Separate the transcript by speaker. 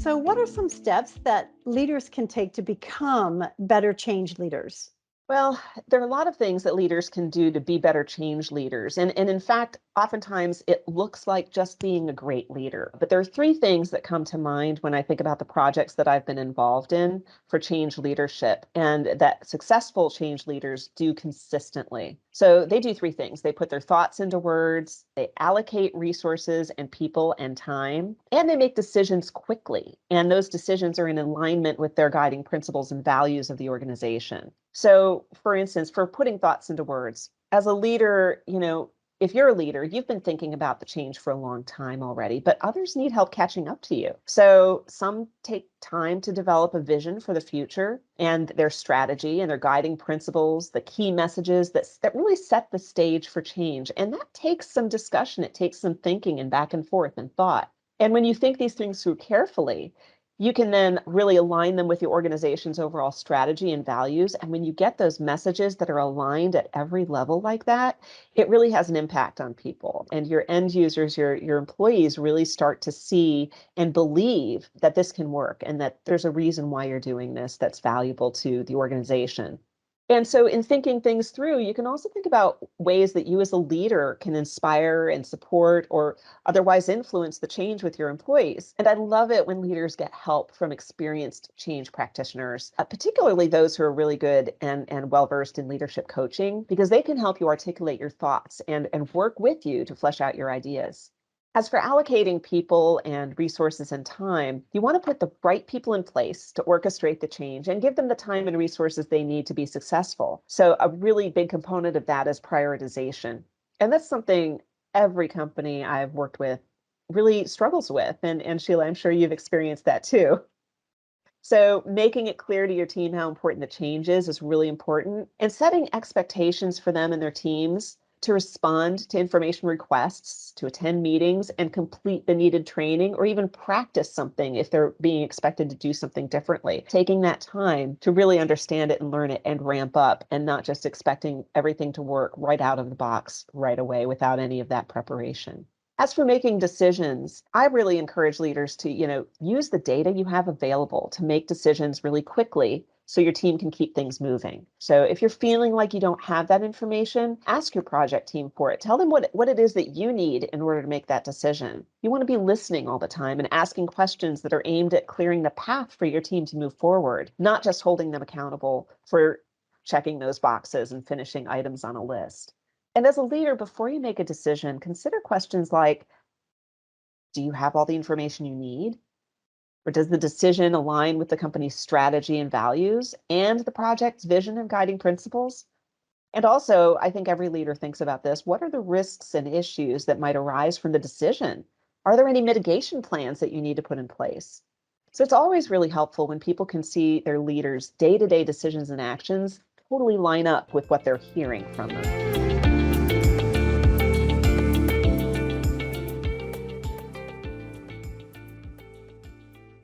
Speaker 1: So, what are some steps that leaders can take to become better change leaders?
Speaker 2: Well, there are a lot of things that leaders can do to be better change leaders. And in fact, oftentimes it looks like just being a great leader. But there are three things that come to mind when I think about the projects that I've been involved in for change leadership and that successful change leaders do consistently. So they do three things. They put their thoughts into words, they allocate resources and people and time, and they make decisions quickly. And those decisions are in alignment with their guiding principles and values of the organization. So, for instance, for putting thoughts into words, as a leader, if you're a leader, you've been thinking about the change for a long time already, but others need help catching up to you. So, some take time to develop a vision for the future and their strategy and their guiding principles, the key messages that really set the stage for change. And that takes some discussion, it takes some thinking and back and forth and thought. And when you think these things through carefully, you can then really align them with the organization's overall strategy and values. And when you get those messages that are aligned at every level like that, it really has an impact on people. And your end users, your employees really start to see and believe that this can work and that there's a reason why you're doing this that's valuable to the organization. And so, in thinking things through, you can also think about ways that you as a leader can inspire and support or otherwise influence the change with your employees. And I love it when leaders get help from experienced change practitioners, particularly those who are really good and well versed in leadership coaching, because they can help you articulate your thoughts and work with you to flesh out your ideas. As for allocating people and resources and time, you want to put the right people in place to orchestrate the change and give them the time and resources they need to be successful. So, a really big component of that is prioritization. And that's something every company I've worked with really struggles with. And Sheila, I'm sure you've experienced that too. So, making it clear to your team how important the change is really important, and setting expectations for them and their teams to respond to information requests, to attend meetings, and complete the needed training, or even practice something if they're being expected to do something differently. Taking that time to really understand it and learn it and ramp up, and not just expecting everything to work right out of the box right away without any of that preparation. As for making decisions, I really encourage leaders to, use the data you have available to make decisions really quickly so your team can keep things moving. So if you're feeling like you don't have that information, ask your project team for it. Tell them what it is that you need in order to make that decision. You want to be listening all the time and asking questions that are aimed at clearing the path for your team to move forward, not just holding them accountable for checking those boxes and finishing items on a list. And as a leader, before you make a decision, consider questions like, do you have all the information you need? Or does the decision align with the company's strategy and values and the project's vision and guiding principles? And also, I think every leader thinks about this. What are the risks and issues that might arise from the decision? Are there any mitigation plans that you need to put in place? So it's always really helpful when people can see their leaders' day to day decisions and actions totally line up with what they're hearing from them.